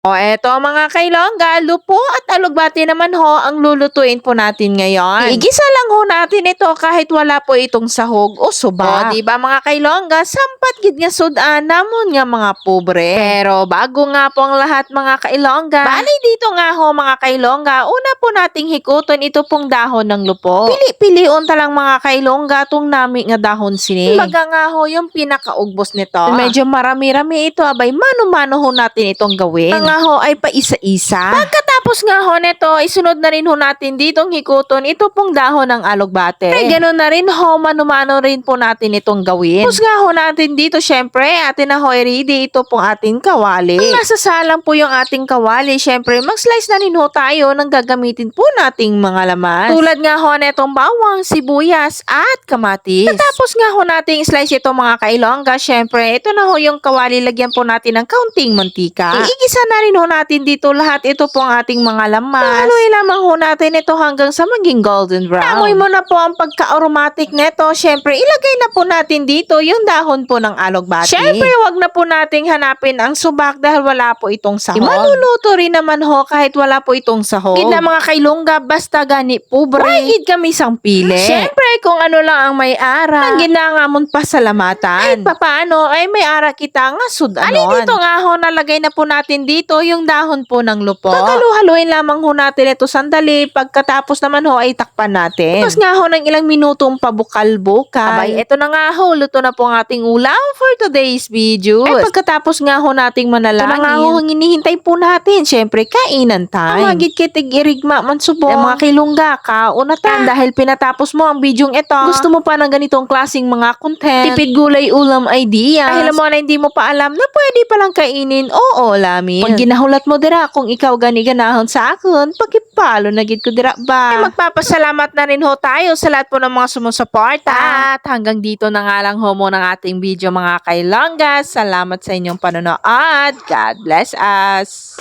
O eto mga kailongga, lupo at alugbati naman ho ang lulutuin po natin ngayon. Iigisa lang ho natin ito kahit wala po itong sahog o suba. O diba mga kailongga, sampat gid nga sudan namon nga mga pobre. Pero bago nga po ang lahat mga kailongga, bali dito nga ho mga kailongga, una po nating hikuton ito pong dahon ng lupo. Pili-pilion talang mga kailongga tong nami nga dahon sini. Baga nga ho yung pinakaugbos nito. Medyo marami-rami ito, abay mano-mano ho natin itong gawin. Nga ho ay paisa-isa. Pagkatapos nga ho neto, isunod na rin ho natin ditong hikuton ito pong dahon ng alugbate. Ay ganoon na rin ho, manumano rin po natin itong gawin. Tapos nga ho natin dito, syempre, atin na ho ready ito pong ating kawali. Ang nasasalang po yung ating kawali, syempre, mag-slice na rin ho tayo ng gagamitin po nating mga laman. Tulad nga ho netong bawang, sibuyas, at kamatis. Tapos nga ho nating slice ito mga kailongga, syempre, ito na ho yung kawali, lagyan po natin ng kaunting mantika. Iigisa na rin ho natin dito lahat ito po ang ating mga lamas. Haluin lamang ho natin ito hanggang sa maging golden brown. Amoy mo na po ang pagka-aromatic neto. Syempre, ilagay na po natin dito yung dahon po ng alugbati. Syempre, wag na po nating hanapin ang subak dahil wala po itong sahog. Maluluto rin naman ho kahit wala po itong sahog. Gid na mga kailongga, basta gani pobre. Wagid kami sang pili. Syempre, kung ano lang ang may ara, ang ginangamon pasalamatan. Ay, papaano? Ay, may ara kita nga sudanon. Ali dito nga ho, nalagay na po natin dito yung dahon po ng lupo. Paghalu-haluin lamang ho natin ito sandali. Pagkatapos naman ho ay takpan natin. Tapos nga ho ng ilang minutong pabukal-bukal. Abay, ito na nga ho. Luto na po ang ating ulam for today's video. Ay pagkatapos nga ho nating manalangin. Ito na nga ho ang hinihintay po natin. Syempre, kainan time. Ang hagit kitig irigma man subong. Mga kilungga, kaunatan. Dahil pinatapos mo ang bidyong ito. Gusto mo pa ng ganitong klaseng mga content. Tipid gulay ulam ideas. Dahil mo na hindi mo pa alam na pwede palang kainin. Oo, lamin. Pag ginahulat mo dira kung ikaw gani-ganahon sa akin, pagipalo na gid ko dira ba. Ay, magpapasalamat na rin ho tayo sa lahat po ng mga sumusuporta. At hanggang dito na nga lang ho mo ng ating video mga kailongga. Salamat sa inyong panonood. God bless us.